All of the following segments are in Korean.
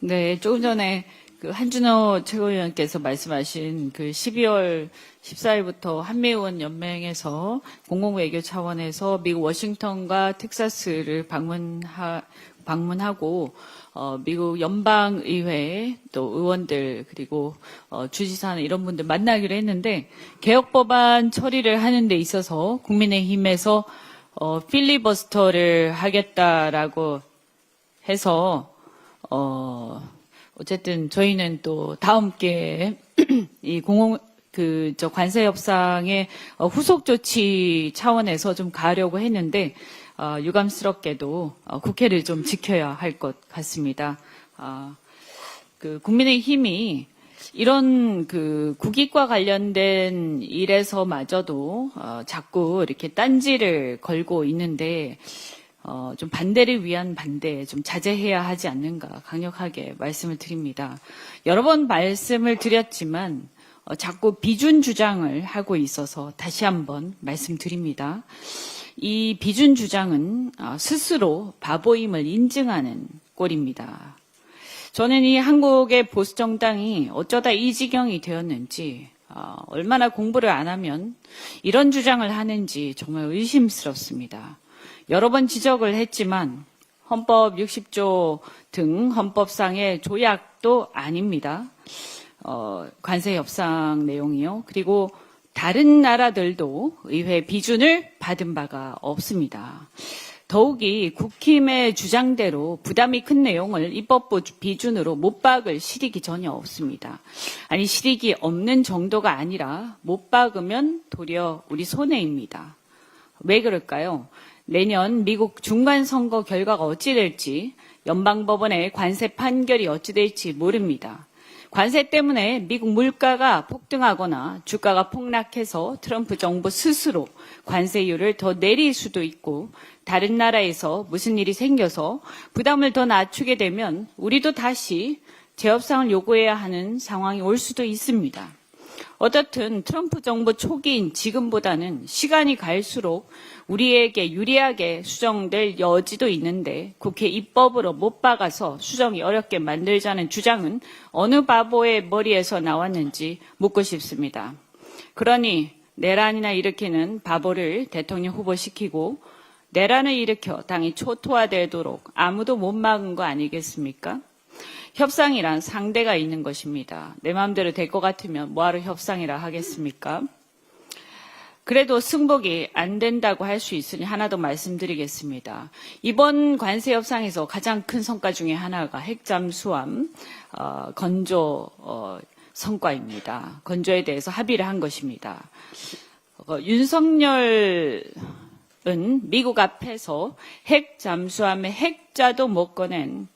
네, 조금 전에 그 한준호 최고위원께서 말씀하신 그 12월 14일부터 한미의원 연맹에서 공공외교 차원에서 미국 워싱턴과 텍사스를 방문하고 미국 연방의회 또 의원들 그리고 주지사나 이런 분들 만나기로 했는데 개혁법안 처리를 하는 데 있어서 국민의힘에서 필리버스터를 하겠다라고 해서 어쨌든 저희는 또 다음 기회에 이 관세 협상의 후속 조치 차원에서 좀 가려고 했는데 유감스럽게도 국회를 좀 지켜야 할 것 같습니다. 그 국민의힘이 이런 그 국익과 관련된 일에서마저도 자꾸 이렇게 딴지를 걸고 있는데 좀 반대를 위한 반대 좀 자제해야 하지 않는가 강력하게 말씀을 드립니다. 여러 번 말씀을 드렸지만 자꾸 비준 주장을 하고 있어서 다시 한번 말씀드립니다. 이 비준 주장은 스스로 바보임을 인증하는 꼴입니다. 저는 이 한국의 보수 정당이 어쩌다 이 지경이 되었는지 얼마나 공부를 안 하면 이런 주장을 하는지 정말 의심스럽습니다. 여러 번 지적을 했지만 헌법 60조 등 헌법상의 조약도 아닙니다. 관세 협상 내용이요. 그리고 다른 나라들도 의회 비준을 받은 바가 없습니다. 더욱이 국힘의 주장대로 부담이 큰 내용을 입법부 비준으로 못 박을 실익이 전혀 없습니다. 아니 실익이 없는 정도가 아니라 못 박으면 도리어 우리 손해입니다. 왜 그럴까요? 내년 미국 중간선거 결과가 어찌 될지 연방법원의 관세 판결이 어찌 될지 모릅니다. 관세 때문에 미국 물가가 폭등하거나 주가가 폭락해서 트럼프 정부 스스로 관세율을 더 내릴 수도 있고 다른 나라에서 무슨 일이 생겨서 부담을 더 낮추게 되면 우리도 다시 재협상을 요구해야 하는 상황이 올 수도 있습니다. 어떻든 트럼프 정부 초기인 지금보다는 시간이 갈수록 우리에게 유리하게 수정될 여지도 있는데 국회 입법으로 못 박아서 수정이 어렵게 만들자는 주장은 어느 바보의 머리에서 나왔는지 묻고 싶습니다. 그러니 내란이나 일으키는 바보를 대통령 후보시키고 내란을 일으켜 당이 초토화되도록 아무도 못 막은 거 아니겠습니까? 협상이란 상대가 있는 것입니다. 내 마음대로 될 것 같으면 뭐하러 협상이라 하겠습니까? 그래도 승복이 안 된다고 할 수 있으니 하나 더 말씀드리겠습니다. 이번 관세 협상에서 가장 큰 성과 중에 하나가 핵잠수함 건조 성과입니다. 건조에 대해서 합의를 한 것입니다. 윤석열은 미국 앞에서 핵잠수함의 핵자도 못 꺼낸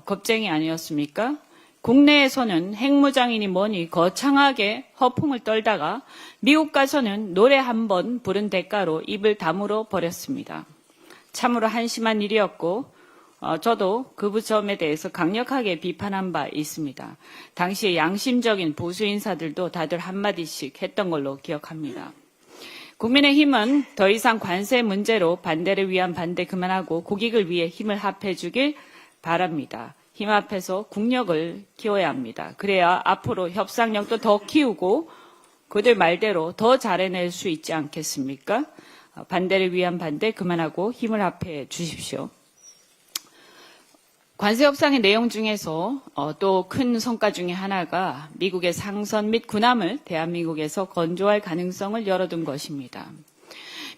겁쟁이 아니었습니까? 국내에서는 핵무장이니 뭐니 거창하게 허풍을 떨다가 미국 가서는 노래 한 번 부른 대가로 입을 다물어 버렸습니다. 참으로 한심한 일이었고 저도 그 점에 대해서 강력하게 비판한 바 있습니다. 당시에 양심적인 보수 인사들도 다들 한마디씩 했던 걸로 기억합니다. 국민의힘은 더 이상 관세 문제로 반대를 위한 반대 그만하고 국익을 위해 힘을 합해주길 바랍니다. 힘 앞에서 국력을 키워야 합니다. 그래야 앞으로 협상력도 더 키우고 그들 말대로 더 잘해낼 수 있지 않겠습니까? 반대를 위한 반대 그만하고 힘을 합해 주십시오. 관세 협상의 내용 중에서 또 큰 성과 중에 하나가 미국의 상선 및 군함을 대한민국에서 건조할 가능성을 열어둔 것입니다.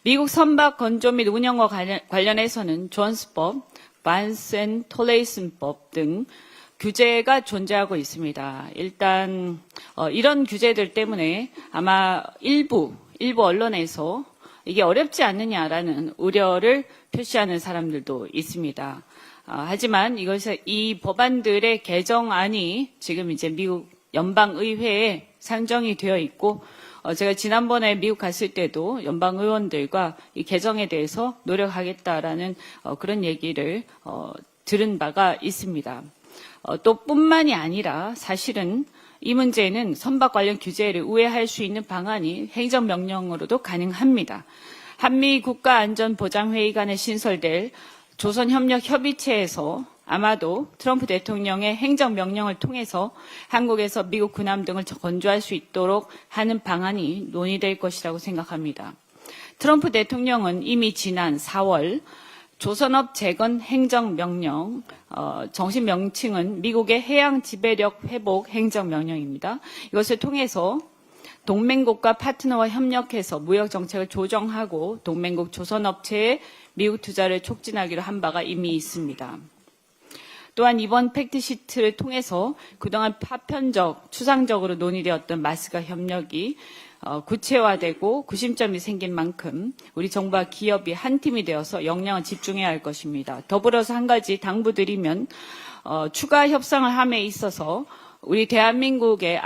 미국 선박 건조 및 운영과 관련해서는 존스법, 반센 톨레이슨법 등 규제가 존재하고 있습니다. 일단 이런 규제들 때문에 아마 일부 언론에서 이게 어렵지 않느냐라는 우려를 표시하는 사람들도 있습니다. 하지만 이 법안들의 개정안이 지금 이제 미국 연방의회에 상정이 되어 있고 제가 지난번에 미국 갔을 때도 연방 의원들과 이 개정에 대해서 노력하겠다라는 그런 얘기를 들은 바가 있습니다. 또 뿐만이 아니라 사실은 이 문제는 선박 관련 규제를 우회할 수 있는 방안이 행정명령으로도 가능합니다. 한미 국가안전보장회의 간에 신설될 조선협력협의체에서 아마도 트럼프 대통령의 행정명령을 통해서 한국에서 미국 군함 등을 건조할 수 있도록 하는 방안이 논의될 것이라고 생각합니다. 트럼프 대통령은 이미 지난 4월 조선업 재건 행정명령, 정식 명칭은 미국의 해양 지배력 회복 행정명령입니다. 이것을 통해서 동맹국과 파트너와 협력해서 무역 정책을 조정하고 동맹국 조선업체의 미국 투자를 촉진하기로 한 바가 이미 있습니다. 또한 이번 팩트시트를 통해서 그동안 파편적, 추상적으로 논의되었던 마스가 협력이 구체화되고 구심점이 생긴 만큼 우리 정부와 기업이 한 팀이 되어서 역량을 집중해야 할 것입니다. 더불어서 한 가지 당부드리면 추가 협상을 함에 있어서 우리 대한민국의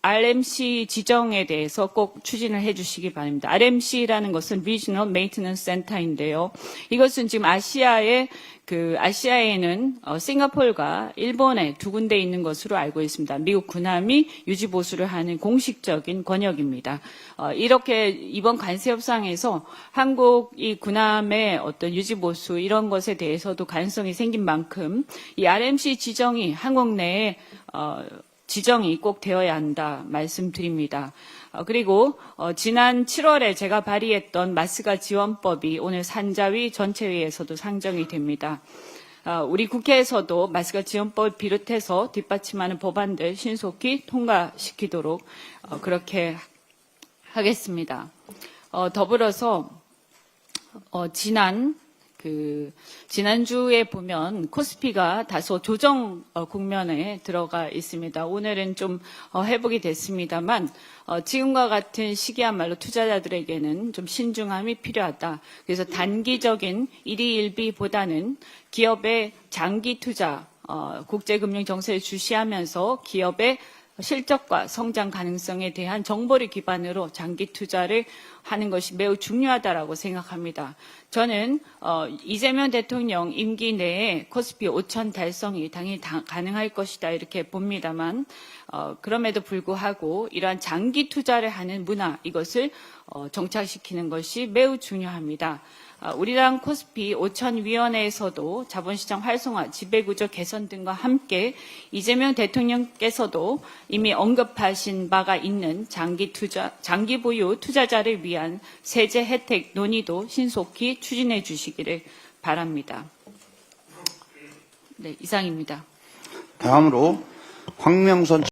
RMC 지정에 대해서 꼭 추진을 해주시기 바랍니다. RMC라는 것은 Regional Maintenance Center인데요. 이것은 지금 아시아에는 싱가포르가 일본에 두 군데 있는 것으로 알고 있습니다. 미국 군함이 유지 보수를 하는 공식적인 권역입니다. 이렇게 이번 관세 협상에서 한국이 군함의 어떤 유지 보수 이런 것에 대해서도 가능성이 생긴 만큼 이 RMC 지정이 한국 내에 지정이 꼭 되어야 한다 말씀드립니다. 그리고 지난 7월에 제가 발의했던 마스가 지원법이 오늘 산자위 전체회의에서도 상정이 됩니다. 우리 국회에서도 마스가 지원법을 비롯해서 뒷받침하는 법안들 신속히 통과시키도록 그렇게 하겠습니다. 더불어서 지난주에 보면 코스피가 다소 조정 국면에 들어가 있습니다. 오늘은 좀 회복이 됐습니다만 지금과 같은 시기야말로 투자자들에게는 좀 신중함이 필요하다. 그래서 단기적인 일희일비보다는 기업의 장기 투자, 국제금융 정세를 주시하면서 기업의 실적과 성장 가능성에 대한 정보를 기반으로 장기 투자를 하는 것이 매우 중요하다고 생각합니다. 저는 이재명 대통령 임기 내에 코스피 5천 달성이 당연히 가능할 것이다 이렇게 봅니다만 그럼에도 불구하고 이러한 장기 투자를 하는 문화 이것을 정착시키는 것이 매우 중요합니다. 우리랑 코스피 5천위원회에서도 자본시장 활성화, 지배구조 개선 등과 함께 이재명 대통령께서도 이미 언급하신 바가 있는 장기 보유 투자자를 위한 세제 혜택 논의도 신속히 추진해 주시기를 바랍니다. 네, 이상입니다. 다음으로 황명선